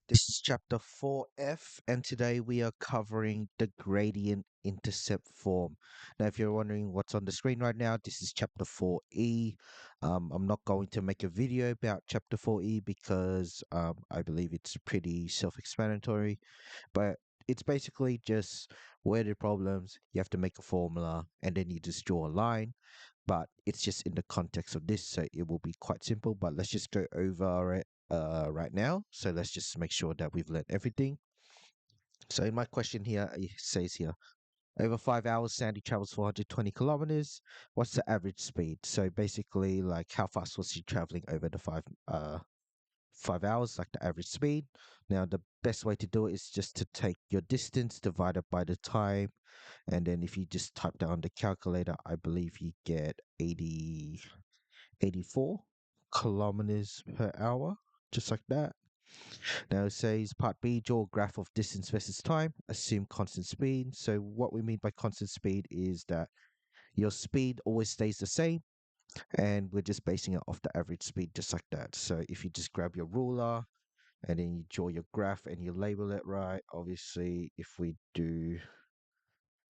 This is chapter 4F, and today we are covering the gradient intercept form. Now, if you're wondering what's on the screen right now, this is chapter 4E. I'm not going to make a video about chapter 4E because I believe it's pretty self-explanatory, but it's basically just worded problems. You have to make a formula, and then you just draw a line, but it's just in the context of this, so it will be quite simple. But let's just go over it right now. So let's just make sure that we've learned everything. So in my question here, it says here, over 5 hours, Sandy travels 420 kilometers. What's the average speed? So basically, like how fast was she traveling over the 5 hours, like the average speed. Now, the best way to do it is just to take your distance divided by the time, and then if you just type that on the calculator, I believe you get 84 kilometers per hour, just like that. Now it says part B, draw a graph of distance versus time, assume constant speed. So what we mean by constant speed is that your speed always stays the same, and we're just basing it off the average speed, just like that. So if you just grab your ruler and then you draw your graph and you label it right, obviously if we do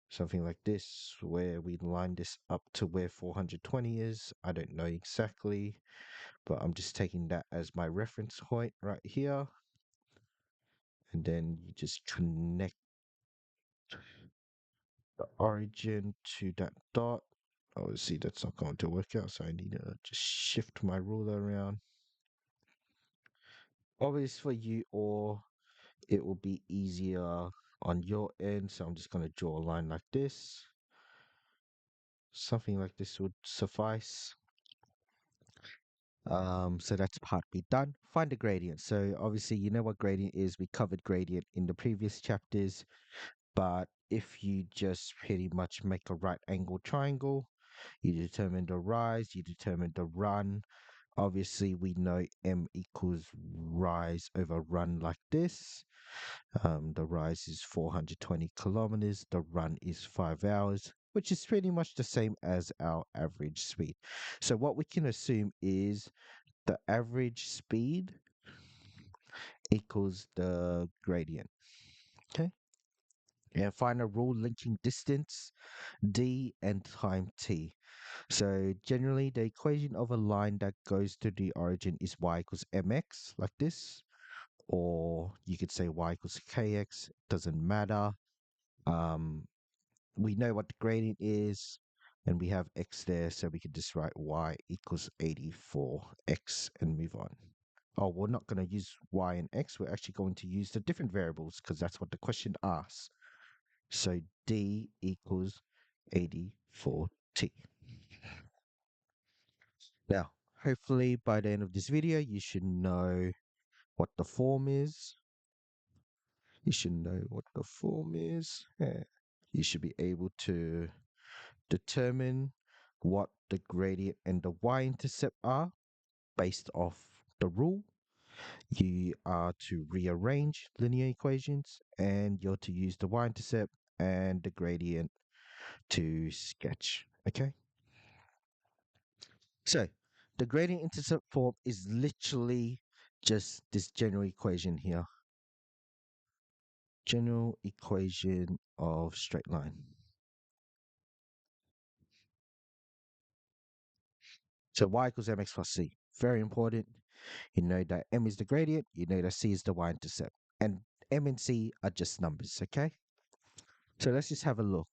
something like this where we line this up to where 420 is, I don't know exactly, but I'm just taking that as my reference point right here. And then you just connect the origin to that dot. Obviously, that's not going to work out, so I need to just shift my ruler around. Obviously, for you, or it will be easier on your end, so I'm just going to draw a line like this. Something like this would suffice. So that's part B done. Find the gradient. So obviously, you know what gradient is. We covered gradient in the previous chapters. But if you just pretty much make a right angle triangle, you determine the rise, you determine the run. Obviously, we know m equals rise over run like this. The rise is 420 kilometers, the run is 5 hours, which is pretty much the same as our average speed. So, what we can assume is the average speed equals the gradient. Okay. And find a rule linking distance d and time t. So generally the equation of a line that goes to the origin is y equals mx, like this, or you could say y equals kx, doesn't matter. Um, we know what the gradient is, and we have x there, so we can just write y equals 84x and move on. Oh, we're not going to use y and x, we're actually going to use the different variables because that's what the question asks. So d equals 84t. Now, hopefully by the end of this video, you should know what the form is. You should know what the form is. Yeah. You should be able to determine what the gradient and the y-intercept are based off the rule. You are to rearrange linear equations, and you're to use the y-intercept and the gradient to sketch. Okay? So the gradient intercept form is literally just this general equation here. General equation of straight line. So y equals mx plus c. Very important. You know that m is the gradient. You know that c is the y-intercept. And m and c are just numbers, okay? So let's just have a look.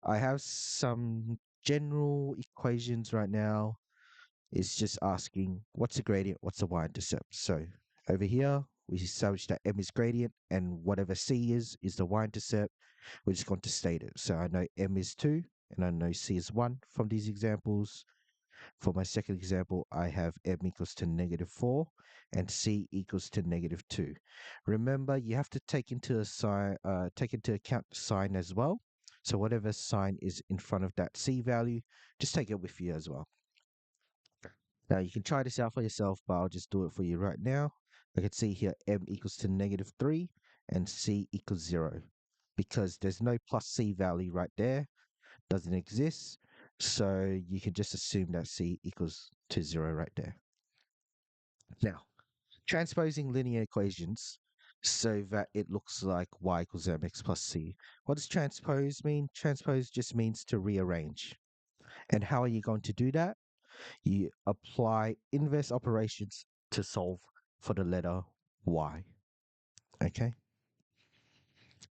I have some general equations right now. It's just asking what's the gradient, what's the y-intercept. So over here, we establish that m is gradient and whatever c is the y-intercept. We're just going to state it. So I know m is 2 and I know c is 1 from these examples. For my second example, I have m equals to -4 and c equals to -2. Remember, you have to take into account the sign as well. So whatever sign is in front of that c value, just take it with you as well. Now you can try this out for yourself, but I'll just do it for you right now. I can see here m equals to -3 and c equals 0 because there's no plus c value right there, doesn't exist. So you can just assume that c equals to 0 right there. Now, transposing linear equations. so that it looks like y equals mx plus c. What does transpose mean? Transpose just means to rearrange. And how are you going to do that? You apply inverse operations to solve for the letter y. Okay,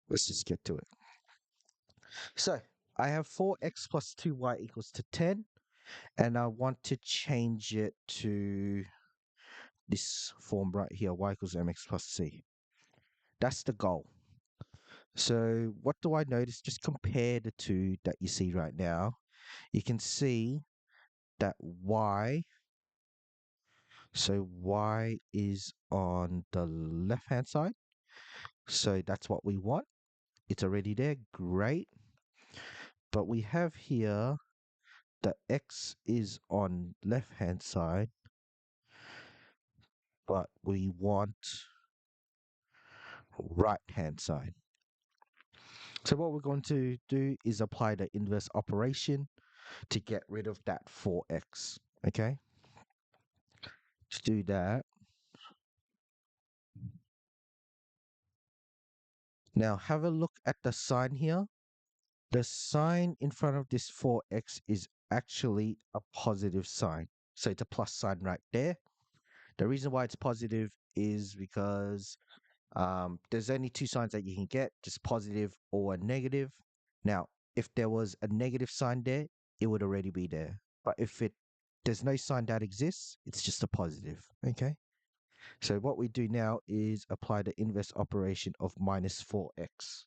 let's just get to it. So I have 4x plus 2y equals to 10, and I want to change it to this form right here, y equals mx plus c. That's the goal. So what do I notice? Just compare the two that you see right now. You can see that y, so y is on the left hand side. So that's what we want. It's already there. Great. But we have here that x is on left hand side, but we want right hand side. So what we're going to do is apply the inverse operation to get rid of that 4x. Okay, to do that, now have a look at the sign here. The sign in front of this 4x is actually a positive sign. So it's a plus sign right there. The reason why it's positive is because there's only two signs that you can get, just positive or a negative. Now, if there was a negative sign there, it would already be there. But if there's no sign that exists, it's just a positive. Okay. So what we do now is apply the inverse operation of minus 4x.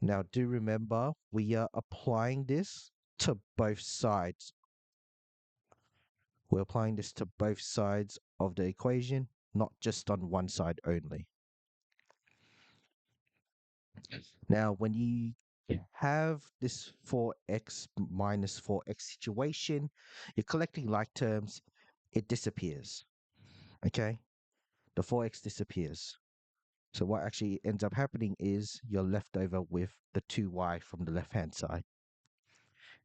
Now, do remember we are applying this to both sides. We're applying this to both sides of the equation, not just on one side only. Now, when you have this 4x minus 4x situation, you're collecting like terms, it disappears. Okay? The 4x disappears. So what actually ends up happening is you're left over with the 2y from the left hand side.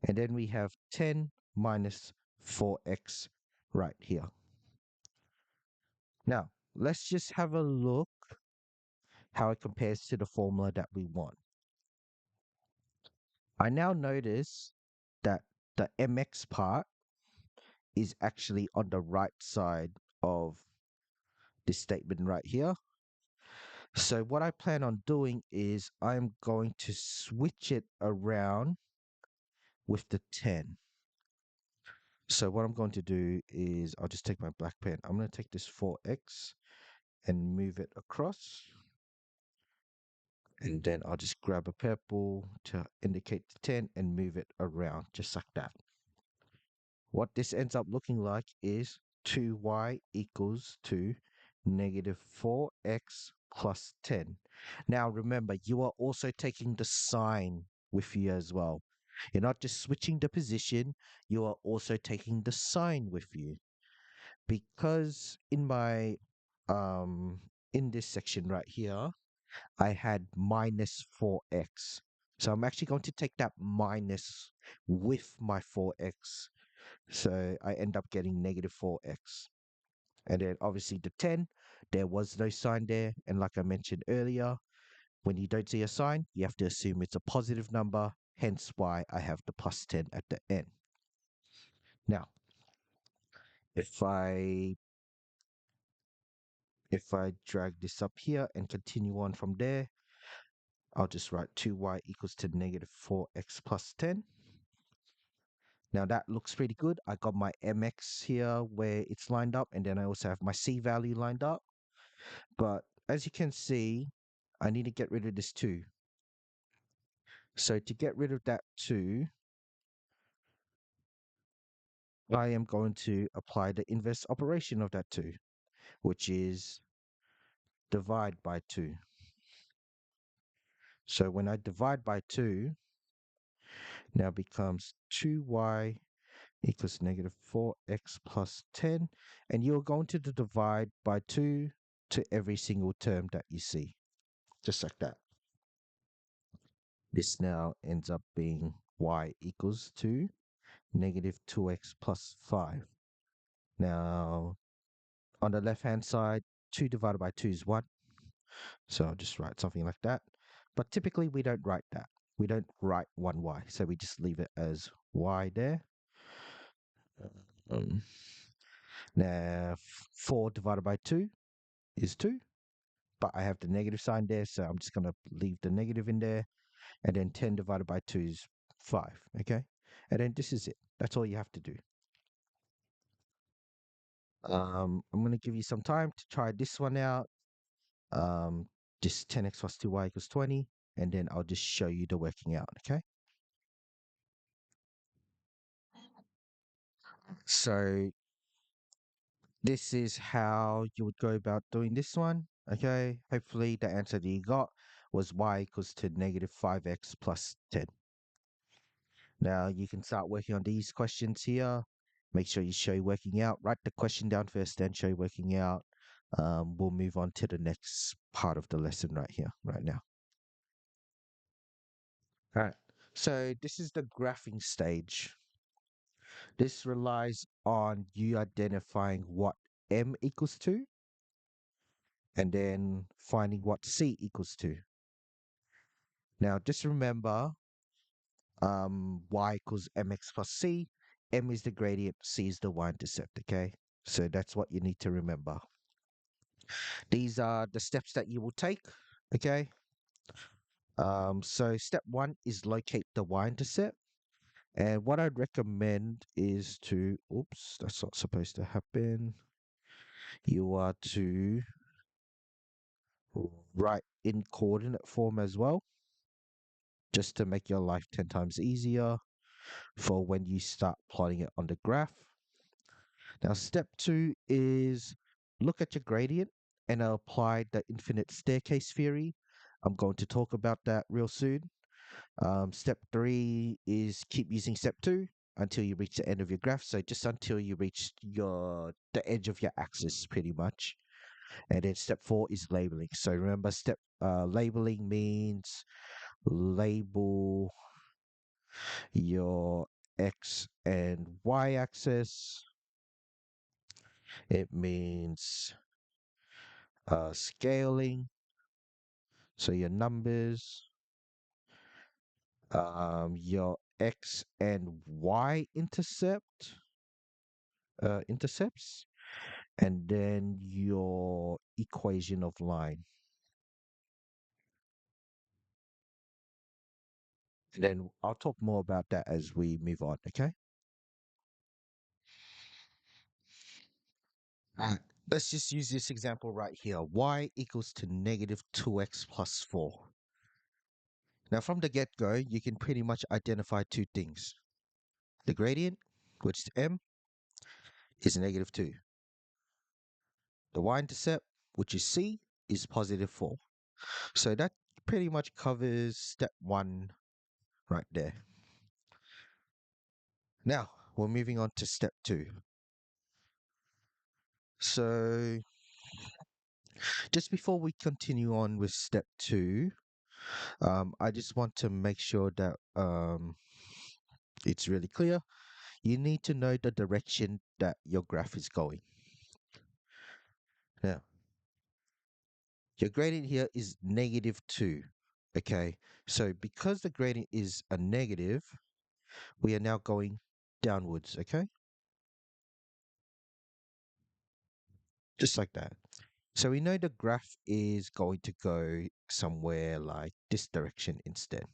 And then we have 10 minus 4x right here. Now, let's just have a look how it compares to the formula that we want. I now notice that the mx part is actually on the right side of this statement right here. So what I plan on doing is I'm going to switch it around with the 10. So what I'm going to do is I'll just take my black pen. I'm going to take this 4x and move it across. And then I'll just grab a purple to indicate the 10 and move it around just like that. What this ends up looking like is 2y equals to negative 4x plus 10. Now remember, you are also taking the sign with you as well. You're not just switching the position, you are also taking the sign with you. Because in this section right here, I had minus 4x. So I'm actually going to take that minus with my 4x. So I end up getting negative 4x. And then obviously the 10, there was no sign there. And like I mentioned earlier, when you don't see a sign, you have to assume it's a positive number, hence why I have the plus 10 at the end. Now, if I drag this up here and continue on from there, I'll just write 2y equals to negative 4x plus 10. Now that looks pretty good. I got my mx here where it's lined up, and then I also have my c value lined up. But as you can see, I need to get rid of this 2. So to get rid of that 2, I am going to apply the inverse operation of that 2, which is divide by 2. So when I divide by 2, now becomes 2y equals negative 4x plus 10. And you're going to divide by 2 to every single term that you see, just like that. This now ends up being y equals to negative 2x plus 5. Now, on the left-hand side, 2 divided by 2 is 1. So I'll just write something like that. But typically we don't write that. We don't write 1y. So we just leave it as y there. Um, Now 4 divided by 2 is 2. But I have the negative sign there. So I'm just going to leave the negative in there. And then 10 divided by 2 is 5. Okay. And then this is it. That's all you have to do. I'm going to give you some time to try this one out. Um, just 10x plus 2y equals 20. And then I'll just show you the working out. Okay. So this is how you would go about doing this one. Okay. Hopefully the answer that you got was y equals to negative 5x plus 10. Now you can start working on these questions here. Make sure you show you working out. Write the question down first, then show you working out. We'll move on to the next part of the lesson right here, right now. All right. So this is the graphing stage. This relies on you identifying what m equals to and then finding what c equals to. Now just remember y equals mx plus c. M is the gradient, c is the y-intercept, okay? So that's what you need to remember. These are the steps that you will take, okay? So step one is locate the y-intercept. And what I'd recommend is to, oops, that's not supposed to happen. You are to write in coordinate form as well, just to make your life 10 times easier for when you start plotting it on the graph. Now, step two is look at your gradient and apply the infinite staircase theory. I'm going to talk about that real soon. Step three is keep using step two until you reach the end of your graph. So just until you reach the edge of your axis, pretty much. And then step four is labeling. So remember, step labeling means label your x and y axis. It means scaling. So your numbers, your x and y intercepts, and then your equation of line. And then I'll talk more about that as we move on, okay? Alright. Let's just use this example right here. Y equals to negative 2x plus 4. Now, from the get-go, you can pretty much identify two things. The gradient, which is m, is negative 2. The y-intercept, which is c, is positive 4. So that pretty much covers step one right there. Now, we're moving on to step two. So, just before we continue on with step two, I just want to make sure that it's really clear. You need to know the direction that your graph is going. Now, your gradient here is negative 2. Okay, so because the gradient is a negative, we are now going downwards. Okay, just like that. So we know the graph is going to go somewhere like this direction instead.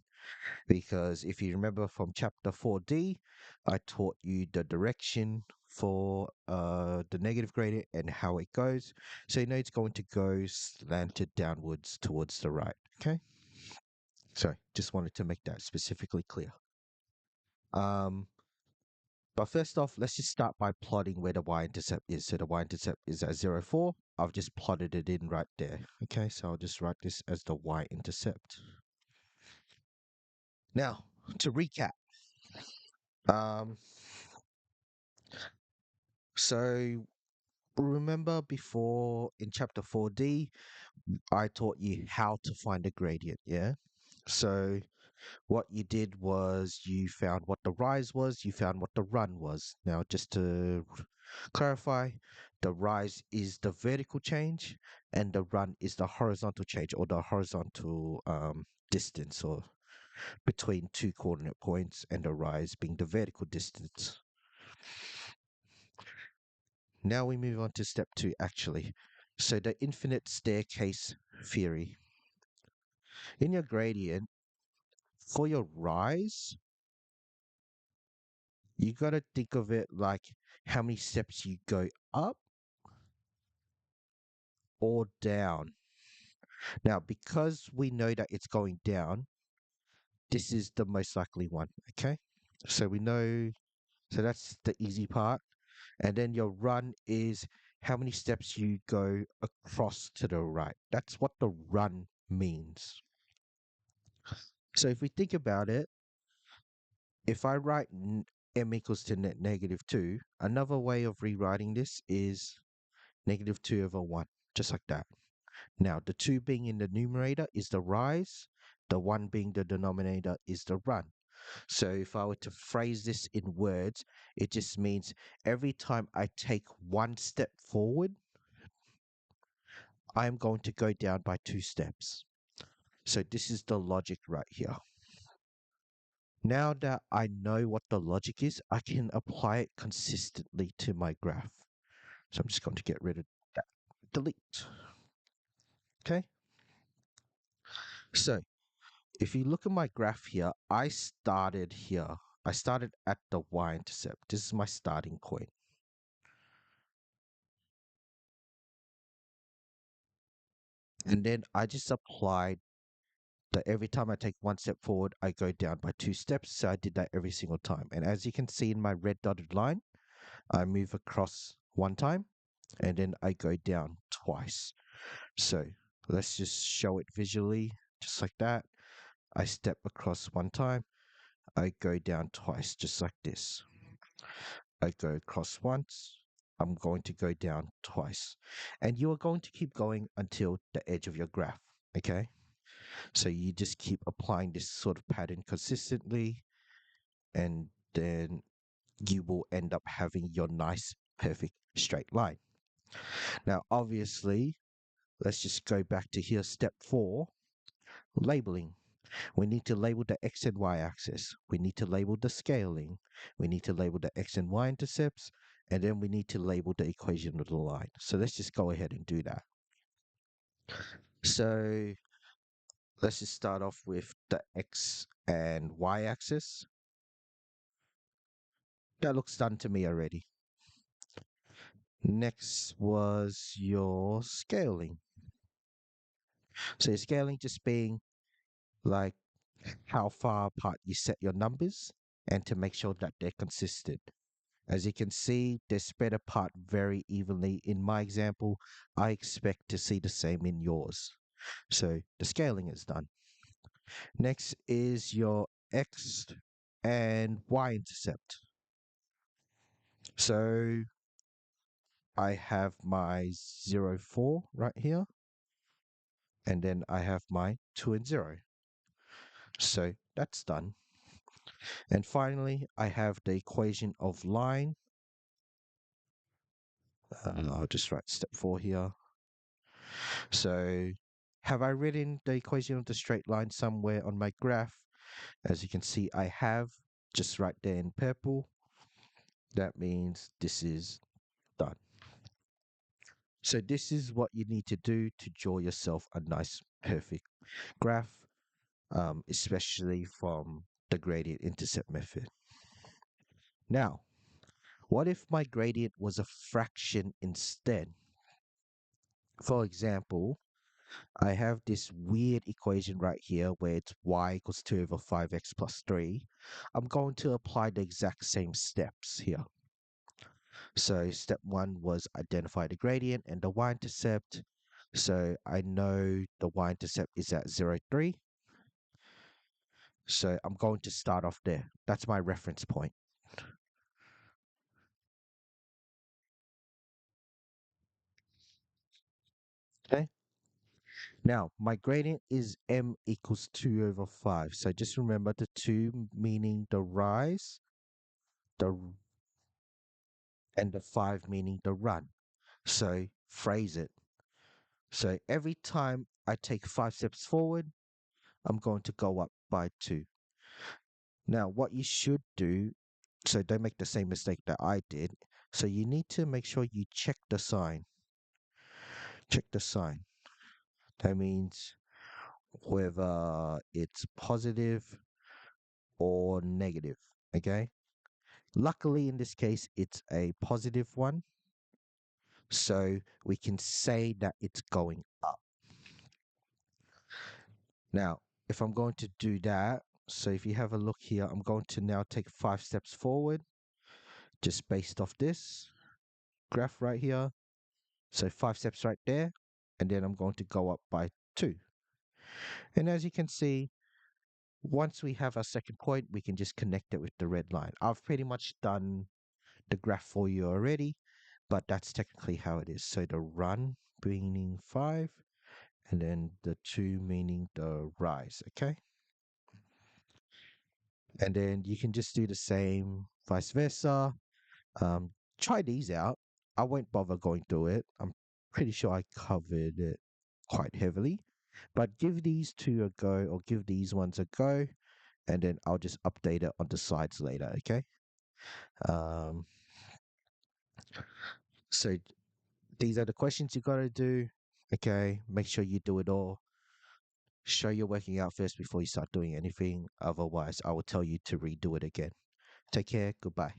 Because if you remember from chapter 4D, I taught you the direction for the negative gradient and how it goes. So you know it's going to go slanted downwards towards the right. Okay. So just wanted to make that specifically clear. Um, but first off, let's just start by plotting where the y-intercept is. So the y-intercept is at 0, 4. I've just plotted it in right there. Okay, so I'll just write this as the y-intercept. Now, to recap. Um, so remember before in chapter 4D, I taught you how to find a gradient, yeah? So what you did was you found what the rise was, you found what the run was. Now, just to clarify, The rise is the vertical change, and the run is the horizontal change or the horizontal distance or between two coordinate points, and the rise being the vertical distance. Now we move on to step two, actually. So the infinite staircase theory. In your gradient, for your rise, you got to think of it like how many steps you go up or down. Now, because we know that it's going down, this is the most likely one, okay? So we know, so that's the easy part. And then your run is how many steps you go across to the right. That's what the run means. So if we think about it, if I write m equals to net negative 2, another way of rewriting this is negative 2 over 1, just like that. Now, the 2 being in the numerator is the rise, the 1 being the denominator is the run. So if I were to phrase this in words, it just means every time I take one step forward, I'm going to go down by 2 steps. So this is the logic right here. Now that I know what the logic is, I can apply it consistently to my graph. So I'm just going to get rid of that. Delete. Okay. So if you look at my graph here, I started here. I started at the y-intercept. This is my starting point. And then I just applied that every time I take one step forward, I go down by 2 steps. So I did that every single time. And as you can see in my red dotted line, I move across one time and then I go down twice. So let's just show it visually, just like that. I step across one time, I go down twice, just like this. I go across once, I'm going to go down twice. And you are going to keep going until the edge of your graph, okay? So you just keep applying this sort of pattern consistently, and then you will end up having your nice, perfect straight line. Now, obviously, let's just go back to here, step 4, labeling. We need to label the x and y axis. We need to label the scaling. We need to label the x and y intercepts. And then we need to label the equation of the line. So let's just go ahead and do that. So let's just start off with the x and y axis. That looks done to me already. Next was your scaling. So your scaling just being like how far apart you set your numbers and to make sure that they're consistent. As you can see, they're spread apart very evenly. In my example, I expect to see the same in yours. So the scaling is done. Next is your x and y intercept. So I have my 0, 4 right here, and then I have my 2 and 0. So that's done. And finally, I have the equation of line. I'll just write step 4 here. So have I written the equation of the straight line somewhere on my graph? As you can see, I have, just right there in purple. That means this is done. So this is what you need to do to draw yourself a nice, perfect graph, especially from the gradient intercept method. Now, what if my gradient was a fraction instead? For example, I have this weird equation right here where it's y equals 2 over 5x plus 3. I'm going to apply the exact same steps here. So step 1 was identify the gradient and the y-intercept. So I know the y-intercept is at 0, 3. So I'm going to start off there. That's my reference point. Okay. Now, my gradient is m equals 2 over 5. So just remember the 2 meaning the rise, the and the 5 meaning the run. So phrase it. So every time I take 5 steps forward, I'm going to go up by two. Now, what you should do, so don't make the same mistake that I did. So you need to make sure you check the sign. Check the sign. That means whether it's positive or negative. Okay. Luckily, in this case, it's a positive one. So we can say that it's going up. Now, if I'm going to do that, so if you have a look here, I'm going to now take 5 steps forward just based off this graph right here. So 5 steps right there. And then I'm going to go up by two. And as you can see, once we have our second point, we can just connect it with the red line. I've pretty much done the graph for you already, but that's technically how it is. So the run meaning 5, and then the 2 meaning the rise, okay? And then you can just do the same vice versa. Um, Try these out. I won't bother going through it. I'm pretty sure I covered it quite heavily, but give these two a go or give these ones a go, and then I'll just update it on the sides later, okay? Um, so these are the questions you got to do, okay? Make sure you do it all. Show you're working out first before you start doing anything. Otherwise, I will tell you to redo it again. Take care. Goodbye.